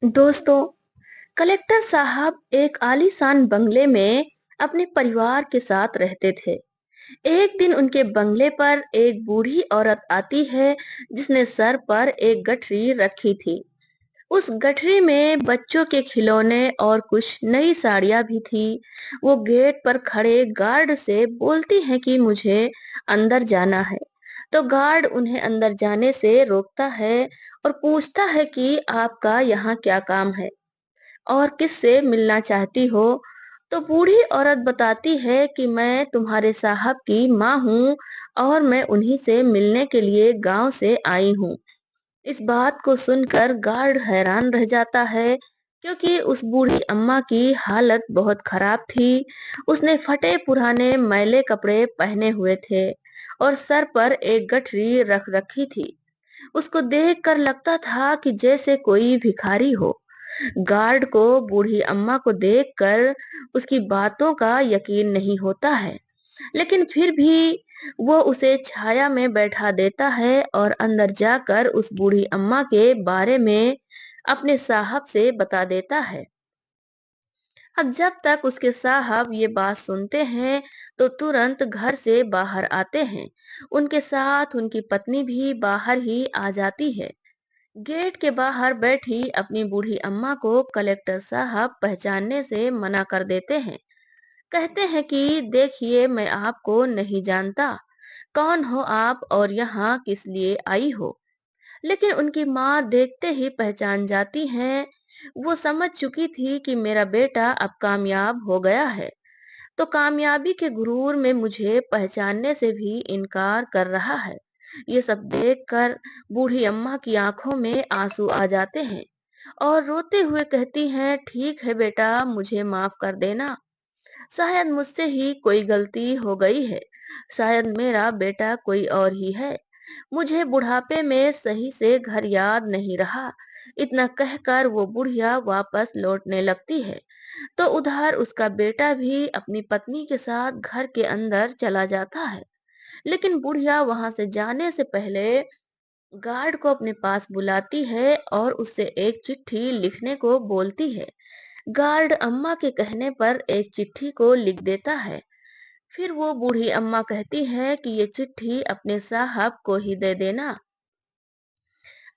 दोस्तों, कलेक्टर साहब एक आलीशान बंगले में अपने परिवार के साथ रहते थे। एक दिन उनके बंगले पर एक बूढ़ी औरत आती है जिसने सर पर एक गठरी रखी थी। उस गठरी में बच्चों के खिलौने और कुछ नई साड़ियां भी थी। वो गेट पर खड़े गार्ड से बोलती है कि मुझे अंदर जाना है। तो गार्ड उन्हें अंदर जाने से रोकता है और पूछता है कि आपका यहाँ क्या काम है और किससे मिलना चाहती हो। तो बूढ़ी औरत बताती है कि मैं तुम्हारे साहब की माँ हूँ और मैं उन्हीं से मिलने के लिए गांव से आई हूँ। इस बात को सुनकर गार्ड हैरान रह जाता है क्योंकि उस बूढ़ी अम्मा की हालत बहुत खराब थी। उसने फटे पुराने मैले कपड़े पहने हुए थे और सर पर एक गठरी रख रखी थी। उसको देखकर लगता था कि जैसे कोई भिखारी हो। गार्ड को बूढ़ी अम्मा को देखकर उसकी बातों का यकीन नहीं होता है, लेकिन फिर भी वो उसे छाया में बैठा देता है और अंदर जाकर उस बूढ़ी अम्मा के बारे में अपने साहब से बता देता है। अब जब तक उसके साहब ये बात सुनते हैं तो तुरंत घर से बाहर आते हैं। उनके साथ उनकी पत्नी भी बाहर ही आ जाती है। गेट के बाहर बैठी अपनी बूढ़ी अम्मा को कलेक्टर साहब पहचानने से मना कर देते हैं। कहते हैं कि देखिए, मैं आपको नहीं जानता। कौन हो आप और यहाँ किस लिए आई हो? लेकिन उनकी माँ देखते ही पहचान जाती हैं। वो समझ चुकी थी कि मेरा बेटा अब कामयाब हो गया है, तो कामयाबी के गुरूर में मुझे पहचानने से भी इनकार कर रहा है। ये सब देखकर बूढ़ी अम्मा की आंखों में आंसू आ जाते हैं और रोते हुए कहती हैं, ठीक है बेटा, मुझे माफ कर देना। शायद मुझसे ही कोई गलती हो गई है। शायद मेरा बेटा कोई और ही है। मुझे बुढ़ापे में सही से घर याद नहीं रहा। इतना कहकर वो बुढ़िया वापस लौटने लगती है। तो उधर उसका बेटा भी अपनी पत्नी के साथ घर के अंदर चला जाता है। लेकिन बुढ़िया वहां से जाने से पहले गार्ड को अपने पास बुलाती है और उससे एक चिट्ठी लिखने को बोलती है। गार्ड अम्मा के कहने पर एक चिट्ठी को लिख देता है। फिर वो बूढ़ी अम्मा कहती है कि ये चिट्ठी अपने साहब को ही दे देना।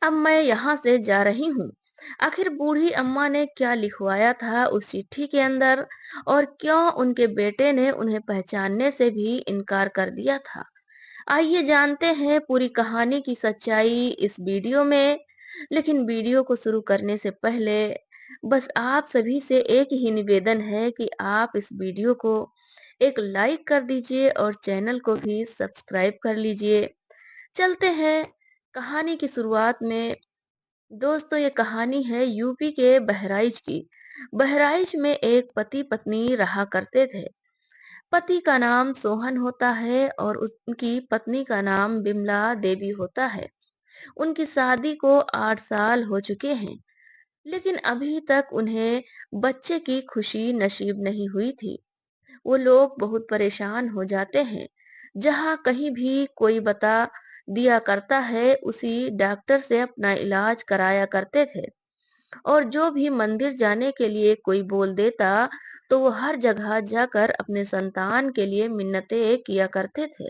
अब मैं यहाँ से जा रही हूँ। आखिर बूढ़ी अम्मा ने क्या लिखवाया था उस चिट्ठी के अंदर और क्यों उनके बेटे ने उन्हें पहचानने से भी इनकार कर दिया था? आइए जानते हैं पूरी कहानी की सच्चाई इस वीडियो में। लेकिन वीडियो को शुरू करने से पहले बस आप सभी से एक ही निवेदन है कि आप इस वीडियो को एक लाइक कर दीजिए और चैनल को भी सब्सक्राइब कर लीजिए। चलते हैं कहानी की शुरुआत में। दोस्तों, ये कहानी है यूपी के बहराइच की। बहराइच में एक पति पत्नी रहा करते थे। पति का नाम सोहन होता है और उनकी पत्नी का नाम बिमला देवी होता है। उनकी शादी को 8 साल हो चुके हैं, लेकिन अभी तक उन्हें बच्चे की खुशी नसीब नहीं हुई थी। वो लोग बहुत परेशान हो जाते हैं। जहाँ कहीं भी कोई बता दिया करता है उसी डॉक्टर से अपना इलाज कराया करते थे। और जो भी मंदिर जाने के लिए कोई बोल देता तो वो हर जगह जाकर अपने संतान के लिए मिन्नतें किया करते थे।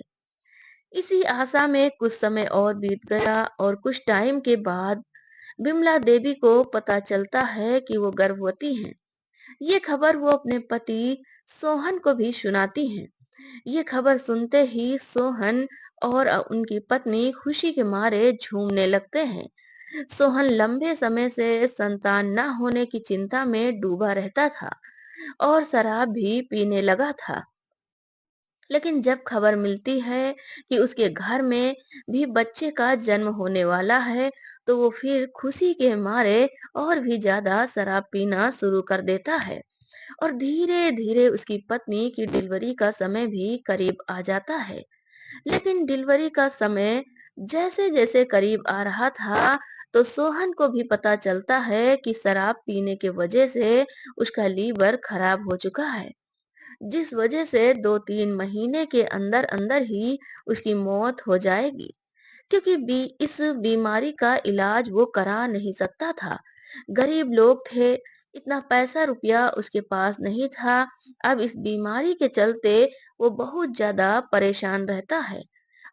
इसी आशा में कुछ समय और बीत गया और कुछ टाइम के बाद बिमला देवी को पता चलता है कि वो गर्भवती हैं। ये खबर वो अपने पति सोहन को भी सुनाती हैं। ये खबर सुनते ही सोहन और उनकी पत्नी खुशी के मारे झूमने लगते हैं। सोहन लंबे समय से संतान न होने की चिंता में डूबा रहता था और शराब भी पीने लगा था। लेकिन जब खबर मिलती है कि उसके घर में भी बच्चे का जन्म होने वाला है, तो वो फिर खुशी के मारे और भी ज्यादा शराब पीना शुरू कर देता है। और धीरे धीरे उसकी पत्नी की डिलीवरी का समय भी करीब आ जाता है। लेकिन डिलीवरी का समय जैसे जैसे करीब आ रहा था, तो सोहन को भी पता चलता है कि शराब पीने के वजह से उसका लीवर खराब हो चुका है, जिस वजह से 2-3 महीने के अंदर अंदर ही उसकी मौत हो जाएगी। क्योंकि इस बीमारी का इलाज वो करा नहीं सकता था, गरीब लोग थे, इतना पैसा रुपया उसके पास नहीं था। अब इस बीमारी के चलते वो बहुत ज़्यादा परेशान रहता है।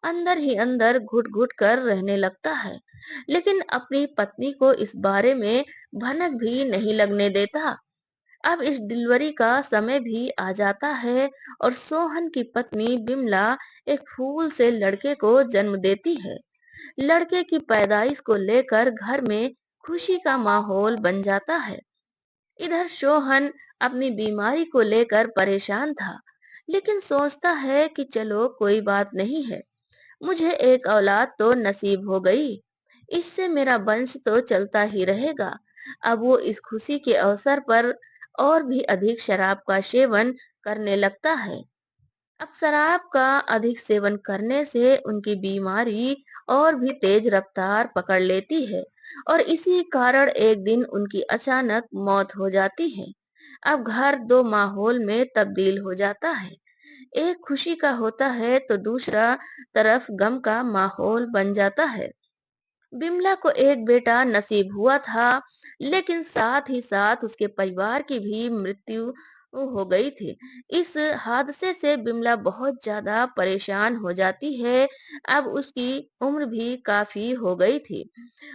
अंदर ही अंदर घुट-घुट कर रहने लगता है, लेकिन अपनी पत्नी को इस बारे में भनक भी नहीं लगने देता। अब इस डिलीवरी का समय भी आ जाता है और सोहन की पत्नी बिमला एक फूल से लड़के को जन्म देती है। लड़के की पैदाइश को लेकर घर में खुशी का माहौल बन जाता है। इधर सोहन अपनी बीमारी को लेकर परेशान था, लेकिन सोचता है कि चलो कोई बात नहीं है, मुझे एक औलाद तो नसीब हो गई, इससे मेरा वंश तो चलता ही रहेगा। अब वो इस खुशी के अवसर पर और भी अधिक शराब का सेवन करने लगता है। अब शराब का अधिक सेवन करने से उनकी बीमारी और भी तेज रफ्तार पकड़ लेती है और इसी कारण एक दिन उनकी अचानक मौत हो जाती है। अब घर दो माहौल में तब्दील हो जाता है। एक खुशी का होता है तो दूसरा तरफ गम का माहौल बन जाता है। बिमला को एक बेटा नसीब हुआ था, लेकिन साथ ही साथ उसके परिवार की भी मृत्यु हो गई थी। इस हादसे से बिमला बहुत ज्यादा परेशान हो जाती है। अब उसकी उम्र भी काफी हो गई थी।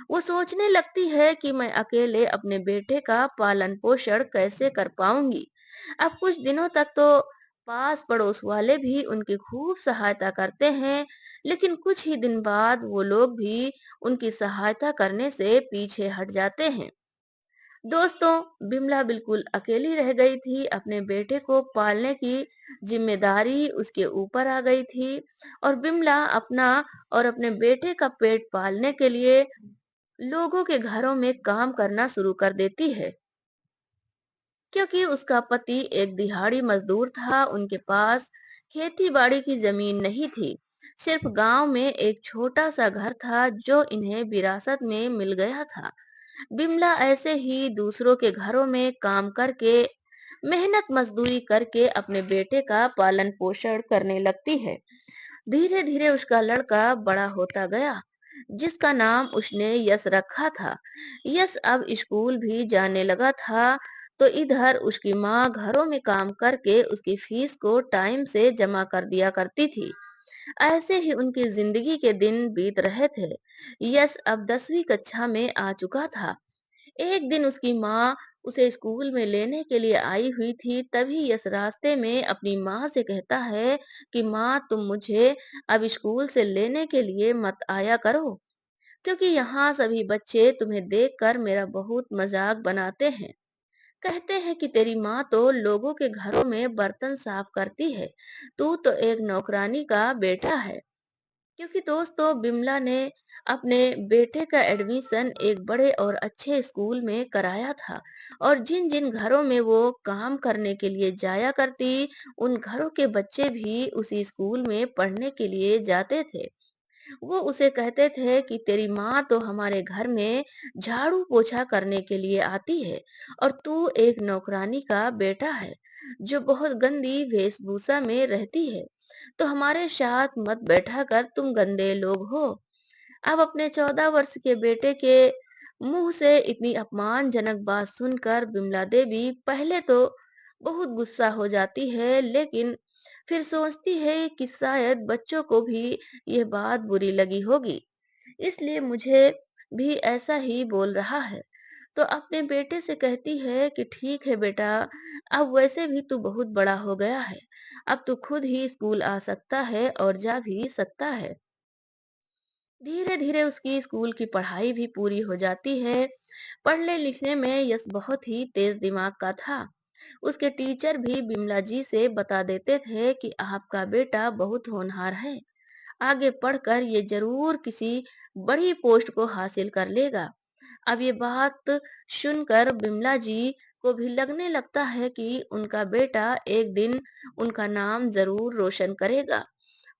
वो सोचने लगती है कि मैं अकेले अपने बेटे का पालन पोषण कैसे कर पाऊंगी। अब कुछ दिनों तक तो पास पड़ोस वाले भी उनकी खूब सहायता करते हैं, लेकिन कुछ ही दिन बाद वो लोग भी उनकी सहायता करने से पीछे हट जाते हैं। दोस्तों, बिमला बिल्कुल अकेली रह गई थी। अपने बेटे को पालने की जिम्मेदारी उसके ऊपर आ गई थी और बिमला अपना और अपने बेटे का पेट पालने के लिए लोगों के घरों में काम करना शुरू कर देती है। क्योंकि उसका पति एक दिहाड़ी मजदूर था, उनके पास खेती बाड़ी की जमीन नहीं थी। सिर्फ गांव में एक छोटा सा घर था जो इन्हें विरासत में मिल गया था। बिमला ऐसे ही दूसरों के घरों में काम करके मेहनत मजदूरी करके अपने बेटे का पालन पोषण करने लगती है। धीरे धीरे उसका लड़का बड़ा होता गया, जिसका नाम उसने यश रखा था। यश अब स्कूल भी जाने लगा था, तो इधर उसकी माँ घरों में काम करके उसकी फीस को टाइम से जमा कर दिया करती थी। ऐसे ही उनकी जिंदगी के दिन बीत रहे थे। यश अब 10वीं कक्षा में आ चुका था। एक दिन उसकी माँ उसे स्कूल में लेने के लिए आई हुई थी, तभी यश रास्ते में अपनी माँ से कहता है कि माँ, तुम मुझे अब स्कूल से लेने के लिए मत आया करो, क्योंकि यहाँ सभी बच्चे तुम्हें देखकर मेरा बहुत मजाक बनाते हैं। कहते हैं कि तेरी माँ तो लोगों के घरों में बर्तन साफ करती है, तू तो एक नौकरानी का बेटा है। क्योंकि दोस्तों, बिमला ने अपने बेटे का एडमिशन एक बड़े और अच्छे स्कूल में कराया था और जिन जिन घरों में वो काम करने के लिए जाया करती, उन घरों के बच्चे भी उसी स्कूल में पढ़ने के लिए जाते थे। वो उसे कहते थे कि तेरी माँ तो हमारे घर में झाड़ू पोछा करने के लिए आती है और तू एक नौकरानी का बेटा है जो बहुत गंदी वेशभूषा में रहती है, तो हमारे साथ मत बैठा कर, तुम गंदे लोग हो। अब अपने 14 वर्ष के बेटे के मुंह से इतनी अपमानजनक बात सुनकर बिमला देवी पहले तो बहुत गुस्सा हो जाती है, लेकिन फिर सोचती है कि शायद बच्चों को भी यह बात बुरी लगी होगी, इसलिए मुझे भी ऐसा ही बोल रहा है। तो अपने बेटे से कहती है कि ठीक है बेटा, अब वैसे भी तू बहुत बड़ा हो गया है, अब तू खुद ही स्कूल आ सकता है और जा भी सकता है। धीरे धीरे उसकी स्कूल की पढ़ाई भी पूरी हो जाती है। पढ़ने लिखने में यश बहुत ही तेज दिमाग का था। उसके टीचर भी बिमला जी से बता देते थे कि आपका बेटा बहुत होनहार है, आगे पढ़कर ये जरूर किसी बड़ी पोस्ट को हासिल कर लेगा। अब ये बात सुनकर बिमला जी को भी लगने लगता है कि उनका बेटा एक दिन उनका नाम जरूर रोशन करेगा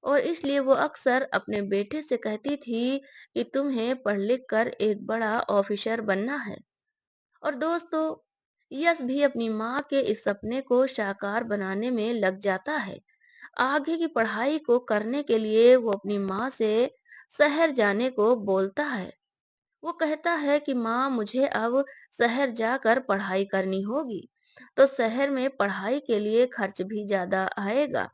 और इसलिए वो अक्सर अपने बेटे से कहती थी कि तुम्हें पढ़ लिख कर एक बड़ा ऑफिसर बनना है। और दोस्तों, यश भी अपनी माँ के इस सपने को साकार बनाने में लग जाता है। आगे की पढ़ाई को करने के लिए वो अपनी माँ से शहर जाने को बोलता है वो कहता है कि माँ मुझे अब शहर जाकर पढ़ाई करनी होगी, तो शहर में पढ़ाई के लिए खर्च भी ज़्यादा आएगा।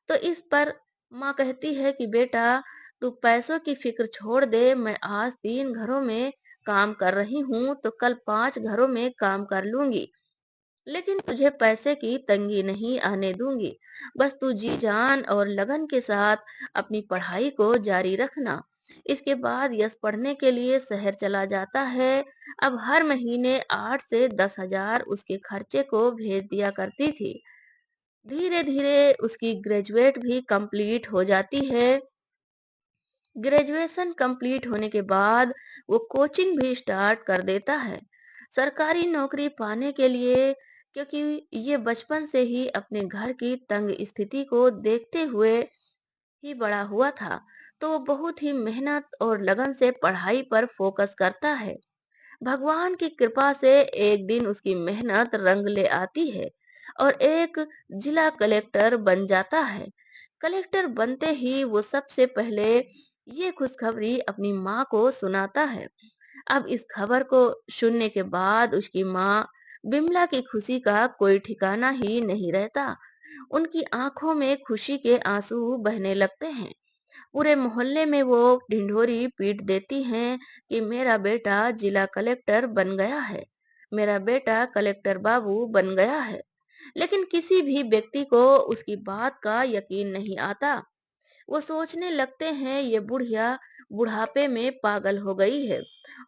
तो इस पर माँ कहती है कि बेटा तू पैसों की फ़िक्र छोड़ दे, मैं आज 3 घरों में काम कर रही हूँ, तो कल 5 घरों में काम कर लूँगी। लेकिन तुझे पैसे की तंगी नहीं आने दूंगी। बस तू जी जान और लगन के साथ अपनी पढ़ाई को जारी रखना। इसके बाद यश पढ़ने के लिए शहर चला जाता है। अब हर महीने 8 से 10,000 उसके खर्चे को भेज दिया करती थी। धीरे धीरे उसकी ग्रेजुएट भी कंप्लीट हो जाती है। ग्रेजुएशन कंप्लीट होने के बाद वो कोचिंग भी स्टार्ट कर देता है सरकारी नौकरी पाने के लिए, क्योंकि ये बचपन से ही अपने घर की तंग स्थिति को देखते हुए ही बड़ा हुआ था। तो वो बहुत ही मेहनत और लगन से पढ़ाई पर फोकस करता है। भगवान की कृपा से एक दिन उसकी मेहनत रंग ले आती है और एक जिला कलेक्टर बन जाता है। कलेक्टर बनते ही वो सबसे पहले ये खुशखबरी अपनी माँ को सुनाता है। अब इस खबर को सुनने के बाद उसकी माँ बिमला की खुशी का कोई ठिकाना ही नहीं रहता। उनकी आंखों में खुशी के आंसू बहने लगते हैं। पूरे मोहल्ले में वो ढिंढोरी पीट देती हैं कि मेरा बेटा जिला कलेक्टर बन गया है, मेरा बेटा कलेक्टर बाबू बन गया है। लेकिन किसी भी व्यक्ति को उसकी बात का यकीन नहीं आता। वो सोचने लगते हैं ये बुढ़िया बुढ़ापे में पागल हो गई है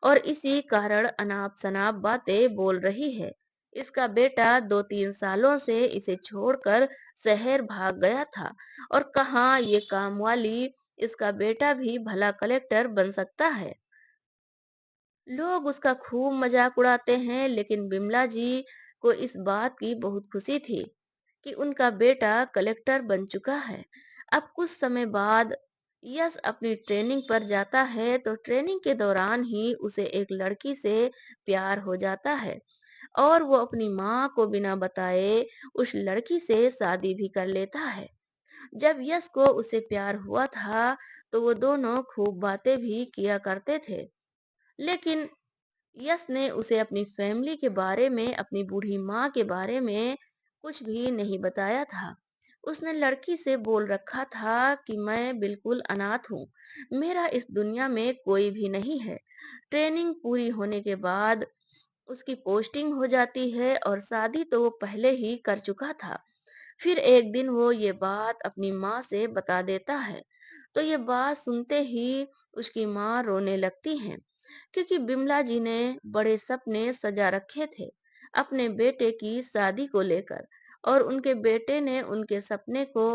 और इसी कारण अनाप शनाप बातें बोल रही है। इसका बेटा 2-3 सालों से इसे छोड़कर शहर भाग गया था और कहाँ ये काम वाली इसका बेटा भी भला कलेक्टर बन सकता है। लोग उसका खूब मजाक उड़ाते हैं, लेकिन बिमला जी को इस बात की बहुत खुशी थी कि उनका बेटा कलेक्टर बन चुका है। अब कुछ समय बाद यश अपनी ट्रेनिंग पर जाता है, तो ट्रेनिंग के दौरान ही उसे एक लड़की से प्यार हो जाता है और वो अपनी माँ को बिना बताए उस लड़की से शादी भी कर लेता है। जब यश को उससे प्यार हुआ था, तो वो दोनों खूब बातें भी किया करते थे। लेकिन यस ने उसे अपनी फैमिली के बारे में, अपनी बूढ़ी माँ के बारे में कुछ भी नहीं बताया था। उसने लड़की से बोल रखा था कि मैं बिल्कुल अनाथ हूँ, मेरा इस दुनिया में कोई भी नहीं है। ट्रेनिंग पूरी होने के बाद उसकी पोस्टिंग हो जाती है और शादी तो वो पहले ही कर चुका था। फिर एक दिन वो ये बात अपनी माँ से बता देता है, तो ये बात सुनते ही उसकी माँ रोने लगती हैं, क्योंकि बिमला जी ने बड़े सपने सजा रखे थे अपने बेटे की शादी को लेकर और उनके बेटे ने उनके सपने को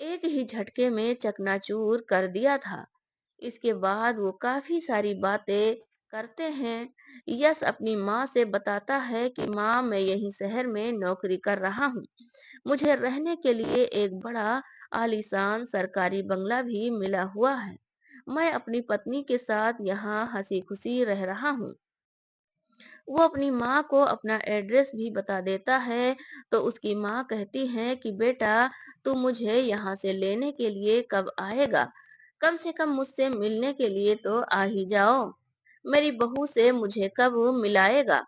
एक ही झटके में चकनाचूर कर दिया था। इसके बाद वो काफी सारी बातें करते हैं। यश अपनी माँ से बताता है कि माँ मैं यहीं शहर में नौकरी कर रहा हूँ, मुझे रहने के लिए एक बड़ा आलीशान सरकारी बंगला भी मिला हुआ है। मैं अपनी पत्नी के साथ यहाँ हंसी खुशी रह रहा हूँ। वो अपनी माँ को अपना एड्रेस भी बता देता है, तो उसकी माँ कहती है कि बेटा तू मुझे यहाँ से लेने के लिए कब आएगा? कम से कम मुझसे मिलने के लिए तो आ ही जाओ। मेरी बहू से मुझे कब मिलाएगा?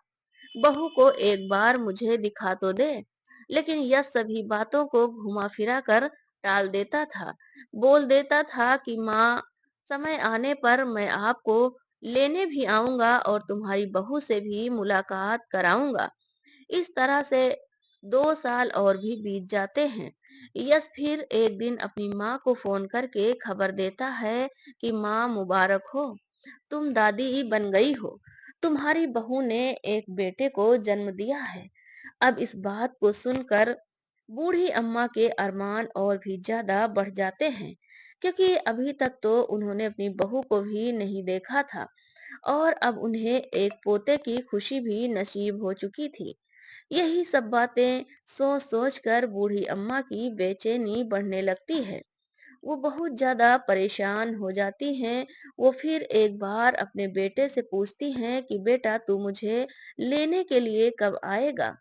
बहू को एक बार मुझे दिखा तो दे। लेकिन यह सभी बातों को घुमा फिरा कर टाल देता था। बोल देता था कि माँ समय आने पर मैं आपको लेने भी आऊंगा और तुम्हारी बहू से भी मुलाकात कराऊंगा। इस तरह से 2 साल और भी बीत जाते हैं। यश फिर एक दिन अपनी माँ को फोन करके खबर देता है कि माँ मुबारक हो, तुम दादी बन गई हो, तुम्हारी बहू ने एक बेटे को जन्म दिया है। अब इस बात को सुनकर बूढ़ी अम्मा के अरमान और भी ज्यादा बढ़ जाते हैं, क्योंकि अभी तक तो उन्होंने अपनी बहू को भी नहीं देखा था और अब उन्हें एक पोते की खुशी भी नसीब हो चुकी थी। यही सब बातें सोच सोच कर बूढ़ी अम्मा की बेचैनी बढ़ने लगती है। वो बहुत ज्यादा परेशान हो जाती हैं। वो फिर एक बार अपने बेटे से पूछती हैं कि बेटा तू मुझे लेने के लिए कब आएगा?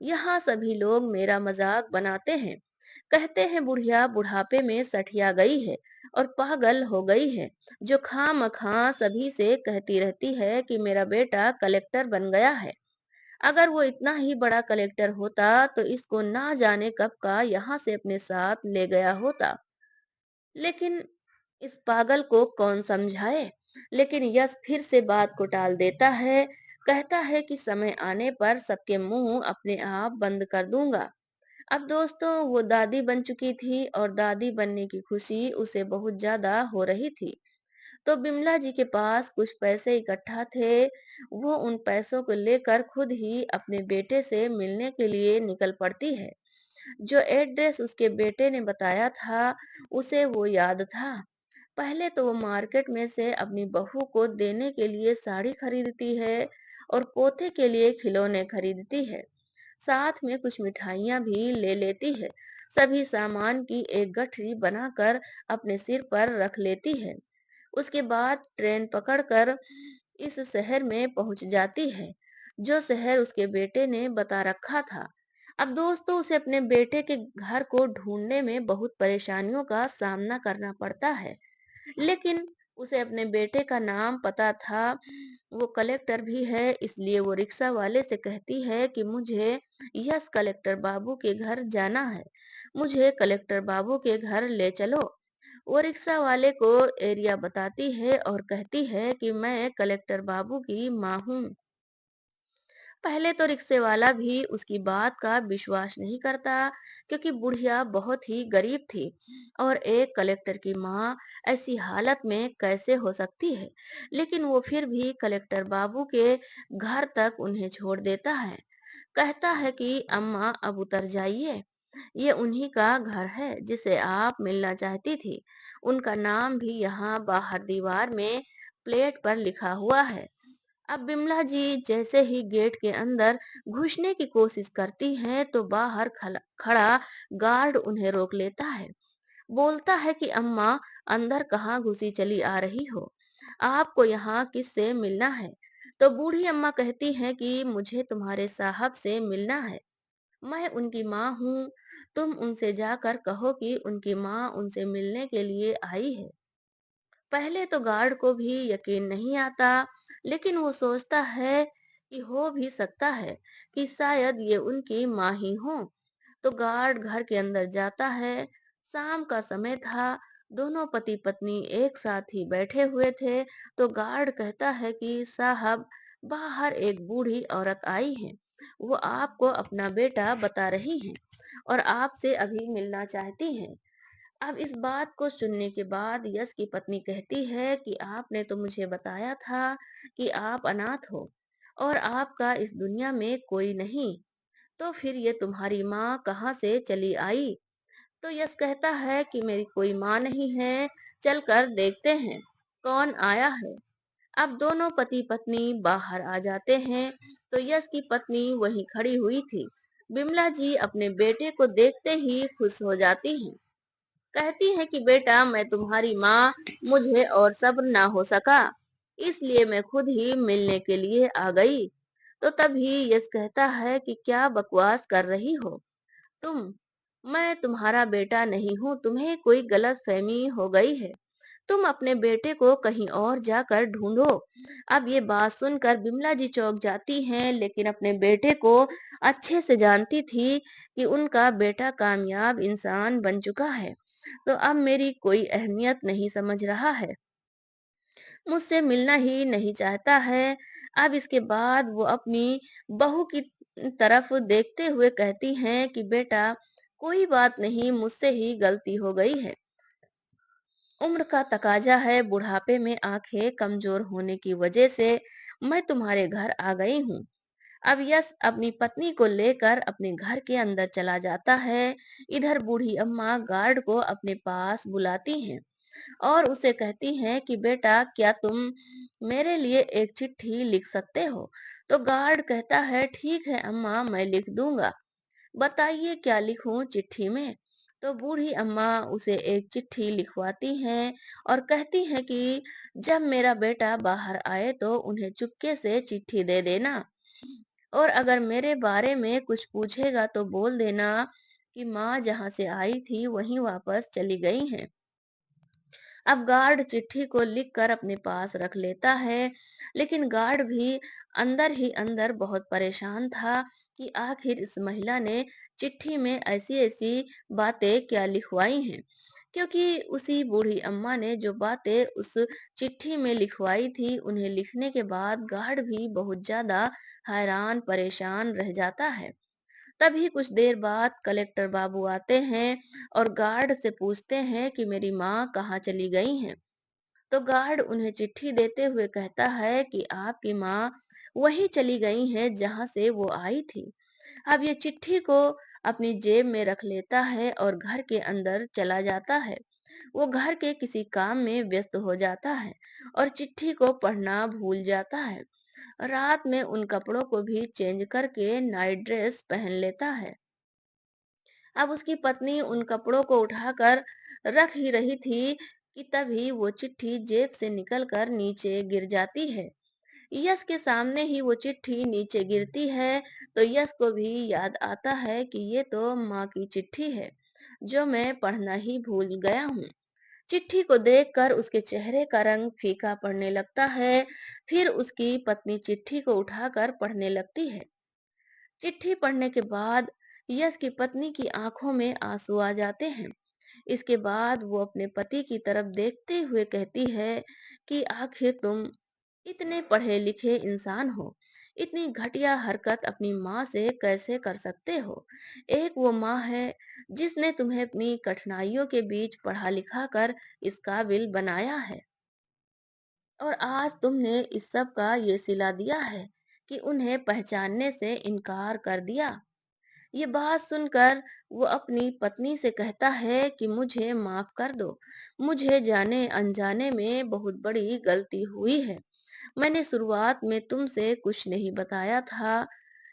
यहाँ सभी लोग मेरा मजाक बनाते हैं, कहते हैं बुढ़िया बुढ़ापे में सठिया गई है और पागल हो गई है, जो खामखा सभी से कहती रहती है कि मेरा बेटा कलेक्टर बन गया है। अगर वो इतना ही बड़ा कलेक्टर होता तो इसको ना जाने कब का यहाँ से अपने साथ ले गया होता। लेकिन इस पागल को कौन समझाए। लेकिन यश फिर से बात को टाल देता है, कहता है कि समय आने पर सबके मुंह अपने आप बंद कर दूंगा। अब दोस्तों, वो दादी बन चुकी थी और दादी बनने की खुशी उसे बहुत ज्यादा हो रही थी। तो बिमला जी के पास कुछ पैसे इकट्ठा थे। वो उन पैसों को लेकर खुद ही अपने बेटे से मिलने के लिए निकल पड़ती है। जो एड्रेस उसके बेटे ने बताया था, उसे वो याद था। पहले तो वो मार्केट में से अपनी बहू को देने के लिए साड़ी खरीदती है और पोते के लिए खिलौने खरीदती है। साथ में कुछ मिठाइयाँ भी ले लेती है। सभी सामान की एक गठरी बनाकर अपने सिर पर रख लेती है। उसके बाद ट्रेन पकड़कर इस शहर में पहुंच जाती है, जो शहर उसके बेटे ने बता रखा था। अब दोस्तों, उसे अपने बेटे के घर को ढूंढने में बहुत परेशानियों का सामना करना पड़ता है। लेकिन उसे अपने बेटे का नाम पता था। वो कलेक्टर भी है, इसलिए वो रिक्शा वाले से कहती है कि मुझे यस कलेक्टर बाबू के घर जाना है। मुझे कलेक्टर बाबू के घर ले चलो। वो रिक्शा वाले को एरिया बताती है और कहती है कि मैं कलेक्टर बाबू की माँ हूँ। पहले तो रिक्शे वाला भी उसकी बात का विश्वास नहीं करता, क्योंकि बुढ़िया बहुत ही गरीब थी और एक कलेक्टर की माँ ऐसी हालत में कैसे हो सकती है। लेकिन वो फिर भी कलेक्टर बाबू के घर तक उन्हें छोड़ देता है। कहता है कि अम्मा अब उतर जाइए, ये उन्हीं का घर है जिसे आप मिलना चाहती थी। उनका नाम भी यहाँ बाहर दीवार में प्लेट पर लिखा हुआ है। अब बिमला जी जैसे ही गेट के अंदर घुसने की कोशिश करती हैं, तो बाहर खड़ा गार्ड उन्हें रोक लेता है। बोलता है कि अम्मा, अंदर कहाँ घुसी चली आ रही हो? आपको यहाँ किससे मिलना है? तो बूढ़ी अम्मा कहती हैं कि मुझे तुम्हारे साहब से मिलना है। मैं उनकी माँ हूँ। तुम उनसे जाकर कहो कि उनकी माँ उनसे मिलने के लिए आई है। पहले तो गार्ड को भी यकीन नहीं आता, लेकिन वो सोचता है कि हो भी सकता है कि शायद ये उनकी माँ ही हो। तो गार्ड घर के अंदर जाता है। शाम का समय था। दोनों पति पत्नी एक साथ ही बैठे हुए थे। तो गार्ड कहता है कि साहब, बाहर एक बूढ़ी औरत आई है। वो आपको अपना बेटा बता रही हैं और आपसे अभी मिलना चाहती हैं। अब इस बात को सुनने के बाद यश की पत्नी कहती है कि आपने तो मुझे बताया था कि आप अनाथ हो और आपका इस दुनिया में कोई नहीं। तो फिर ये तुम्हारी माँ कहाँ से चली आई? तो यश कहता है कि मेरी कोई माँ नहीं है। चलकर देखते हैं कौन आया है। अब दोनों पति पत्नी बाहर आ जाते हैं। तो यश की पत्नी वहीं खड़ी हुई थी। बिमला जी अपने बेटे को देखते ही खुश हो जाती हैं। कहती है कि बेटा, मैं तुम्हारी माँ, मुझे और सब्र ना हो सका, इसलिए मैं खुद ही मिलने के लिए आ गई। तो तभी यश कहता है कि क्या बकवास कर रही हो तुम? मैं तुम्हारा बेटा नहीं हूँ, तुम्हें कोई गलत फहमी हो गई है। तुम अपने बेटे को कहीं और जाकर ढूंढो। अब ये बात सुनकर बिमला जी चौंक जाती हैं, लेकिन अपने बेटे को अच्छे से जानती थी कि उनका बेटा कामयाब इंसान बन चुका है। तो अब मेरी कोई अहमियत नहीं समझ रहा है, मुझसे मिलना ही नहीं चाहता है। अब इसके बाद वो अपनी बहू की तरफ देखते हुए कहती हैं कि बेटा, कोई बात नहीं, मुझसे ही गलती हो गई है। उम्र का तकाजा है, बुढ़ापे में आंखें कमजोर होने की वजह से मैं तुम्हारे घर आ गई हूँ। अब यश अपनी पत्नी को लेकर अपने घर के अंदर चला जाता है। इधर बूढ़ी अम्मा गार्ड को अपने पास बुलाती हैं और उसे कहती हैं कि बेटा, क्या तुम मेरे लिए एक चिट्ठी लिख सकते हो? तो गार्ड कहता है, ठीक है अम्मा, मैं लिख दूंगा। बताइए क्या लिखूं चिट्ठी में? तो बूढ़ी अम्मा उसे एक चिट्ठी लिखवाती हैं और कहती हैं कि जब मेरा बेटा बाहर आए तो उन्हें चुपके से चिट्ठी दे देना, और अगर मेरे बारे में कुछ पूछेगा तो बोल देना कि माँ जहाँ से आई थी वहीं वापस चली गई हैं। अब गार्ड चिट्ठी को लिखकर अपने पास रख लेता है, लेकिन गार्ड भी अंदर ही अंदर बहुत परेशान था कि आखिर इस महिला ने चिट्ठी में ऐसी-ऐसी बातें क्या लिखवाई हैं। क्योंकि उसी बूढ़ी अम्मा ने जो बातें उस चिट्ठी में लिखवाई थी, उन्हें लिखने के बाद गार्ड भी बहुत ज्यादा हैरान, परेशान रह जाता है। तभी कुछ देर बाद कलेक्टर बाबू आते हैं और गार्ड से पूछते हैं कि मेरी माँ कहाँ चली गई हैं। तो गार्ड उन्हें चिट्ठी देते हुए कहता है कि आपकी माँ वहीं चली गई हैं जहाँ से वो आई थी। अब ये चिट्ठी को अपनी जेब में रख लेता है और घर के अंदर चला जाता है। वो घर के किसी काम में व्यस्त हो जाता है और चिट्ठी को पढ़ना भूल जाता है। रात में उन कपड़ों को भी चेंज करके नाइट ड्रेस पहन लेता है। अब उसकी पत्नी उन कपड़ों को उठाकर रख ही रही थी कि तभी वो चिट्ठी जेब से निकलकर नीचे गिर जाती है। यश के सामने ही वो चिट्ठी नीचे गिरती है, तो यश को भी याद आता है कि ये तो माँ की चिट्ठी है, जो मैं पढ़ना ही भूल गया हूँ। चिट्ठी को देखकर उसके चेहरे का रंग फीका पड़ने लगता है। फिर उसकी पत्नी चिट्ठी को उठाकर पढ़ने लगती है। चिट्ठी पढ़ने के बाद यश की पत्नी की आंखों में आंसू आ जाते हैं। इसके बाद वो अपने पति की तरफ देखते हुए कहती है कि आखिर तुम इतने पढ़े लिखे इंसान हो, इतनी घटिया हरकत अपनी माँ से कैसे कर सकते हो। एक वो माँ है जिसने तुम्हें अपनी कठिनाइयों के बीच पढ़ा लिखा कर इस काबिल बनाया है, और आज तुमने इस सब का ये सिला दिया है कि उन्हें पहचानने से इनकार कर दिया। ये बात सुनकर वो अपनी पत्नी से कहता है कि मुझे माफ कर दो, मुझे जाने अनजाने में बहुत बड़ी गलती हुई है। मैंने शुरुआत में तुमसे कुछ नहीं बताया था,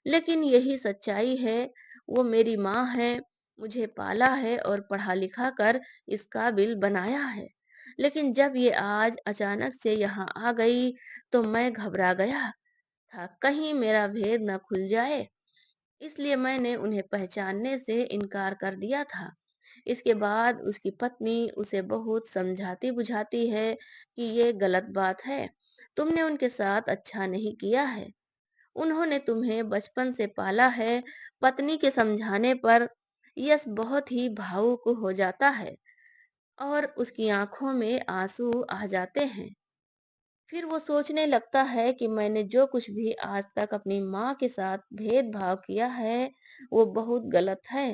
लेकिन यही सच्चाई है। वो मेरी माँ है, मुझे पाला है और पढ़ा लिखा कर इस काबिल बनाया है। लेकिन जब ये आज अचानक से यहाँ आ गई, तो मैं घबरा गया था, कहीं मेरा भेद न खुल जाए, इसलिए मैंने उन्हें पहचानने से इनकार कर दिया था। इसके बाद उसकी पत्नी उसे बहुत समझाती बुझाती है कि ये गलत बात है, तुमने उनके साथ अच्छा नहीं किया है, उन्होंने तुम्हें बचपन से पाला है। पत्नी के समझाने पर यश बहुत ही भावुक हो जाता है और उसकी आंखों में आंसू आ जाते हैं। फिर वो सोचने लगता है कि मैंने जो कुछ भी आज तक अपनी माँ के साथ भेदभाव किया है, वो बहुत गलत है।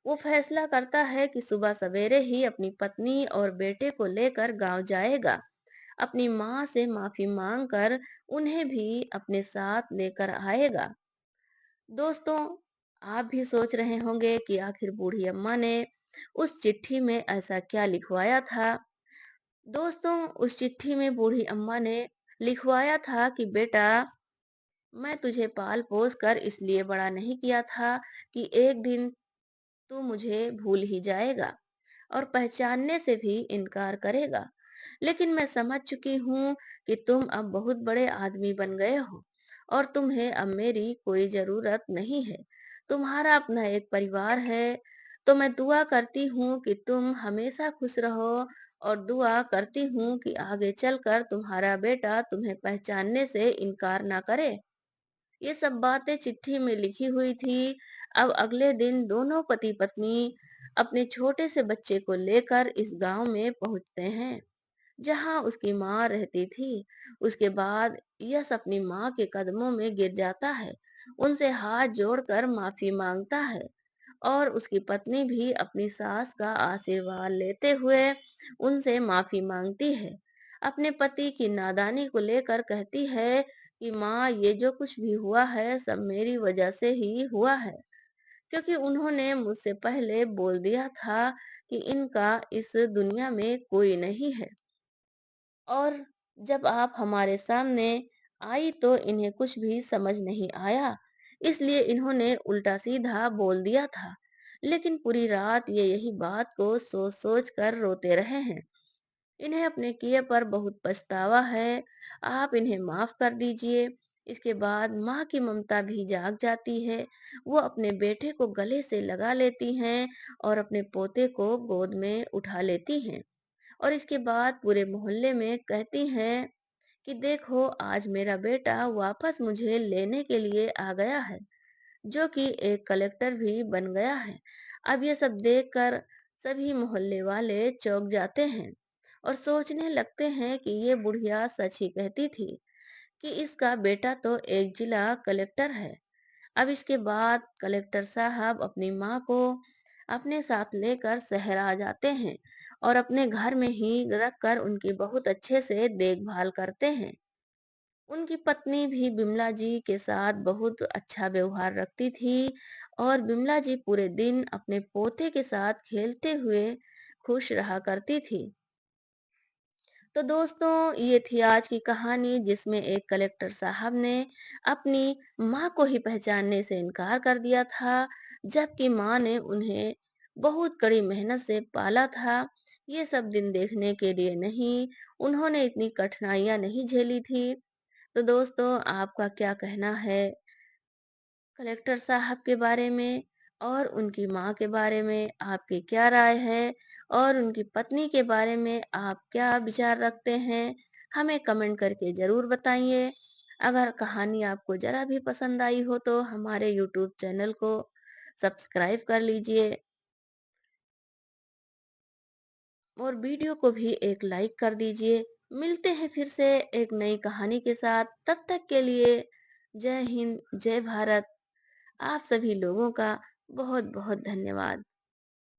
वो फैसला करता है कि सुबह सवेरे ही अपनी पत्नी और बेटे को लेकर गांव जाएगा, अपनी माँ से माफी मांगकर उन्हें भी अपने साथ लेकर आएगा। दोस्तों, आप भी सोच रहे होंगे कि आखिर बूढ़ी अम्मा ने उस चिट्ठी में ऐसा क्या लिखवाया था। दोस्तों, उस चिट्ठी में बूढ़ी अम्मा ने लिखवाया था कि बेटा, मैं तुझे पाल पोस कर इसलिए बड़ा नहीं किया था कि एक दिन तू मुझे भूल ही जाएगा और पहचानने से भी इनकार करेगा। लेकिन मैं समझ चुकी हूँ कि तुम अब बहुत बड़े आदमी बन गए हो और तुम्हें अब मेरी कोई जरूरत नहीं है। तुम्हारा अपना एक परिवार है। तो मैं दुआ करती हूँ कि तुम हमेशा खुश रहो और दुआ करती हूँ कि आगे चलकर तुम्हारा बेटा तुम्हें पहचानने से इनकार ना करे। ये सब बातें चिट्ठी में लिखी हुई थी। अब अगले दिन दोनों पति पत्नी अपने छोटे से बच्चे को लेकर इस गांव में पहुंचते हैं जहां उसकी माँ रहती थी। उसके बाद यश अपनी माँ के कदमों में गिर जाता है, उनसे हाथ जोड़कर माफी मांगता है और उसकी पत्नी भी अपनी सास का आशीर्वाद लेते हुए उनसे माफी मांगती है। अपने पति की नादानी को लेकर कहती है कि माँ, ये जो कुछ भी हुआ है सब मेरी वजह से ही हुआ है, क्योंकि उन्होंने मुझसे पहले बोल दिया था कि इनका इस दुनिया में कोई नहीं है, और जब आप हमारे सामने आई तो इन्हें कुछ भी समझ नहीं आया, इसलिए इन्होंने उल्टा सीधा बोल दिया था। लेकिन पूरी रात ये यही बात को सोच सोच कर रोते रहे हैं। इन्हें अपने किए पर बहुत पछतावा है। आप इन्हें माफ कर दीजिए। इसके बाद माँ की ममता भी जाग जाती है। वो अपने बेटे को गले से लगा लेती हैं और अपने पोते को गोद में उठा लेती हैं और इसके बाद पूरे मोहल्ले में कहती हैं कि देखो आज मेरा बेटा वापस मुझे लेने के लिए आ गया है, जो कि एक कलेक्टर भी बन गया है। अब ये सब देखकर सभी मोहल्ले वाले चौंक जाते हैं और सोचने लगते हैं कि ये बुढ़िया सच ही कहती थी कि इसका बेटा तो एक जिला कलेक्टर है। अब इसके बाद कलेक्टर साहब अपनी माँ को अपने साथ लेकर शहर आ जाते हैं और अपने घर में ही रखकर उनकी बहुत अच्छे से देखभाल करते हैं। उनकी पत्नी भी बिमला जी के साथ बहुत अच्छा व्यवहार रखती थी और बिमला जी पूरे दिन अपने पोते के साथ खेलते हुए खुश रहा करती थी। तो दोस्तों ये थी आज की कहानी जिसमें एक कलेक्टर साहब ने अपनी माँ को ही पहचानने से इनकार कर दिया था, जबकि माँ ने उन्हें बहुत कड़ी मेहनत से पाला था। ये सब दिन देखने के लिए नहीं, उन्होंने इतनी कठिनाइयां नहीं झेली थी। तो दोस्तों आपका क्या कहना है कलेक्टर साहब के बारे में और उनकी माँ के बारे में आपकी क्या राय है और उनकी पत्नी के बारे में आप क्या विचार रखते हैं हमें कमेंट करके जरूर बताइए। अगर कहानी आपको जरा भी पसंद आई हो तो हमारे यूट्यूब चैनल को सब्सक्राइब कर लीजिए और वीडियो को भी एक लाइक कर दीजिए। मिलते हैं फिर से एक नई कहानी के साथ, तब तक के लिए जय हिंद, जय भारत। आप सभी लोगों का बहुत बहुत धन्यवाद।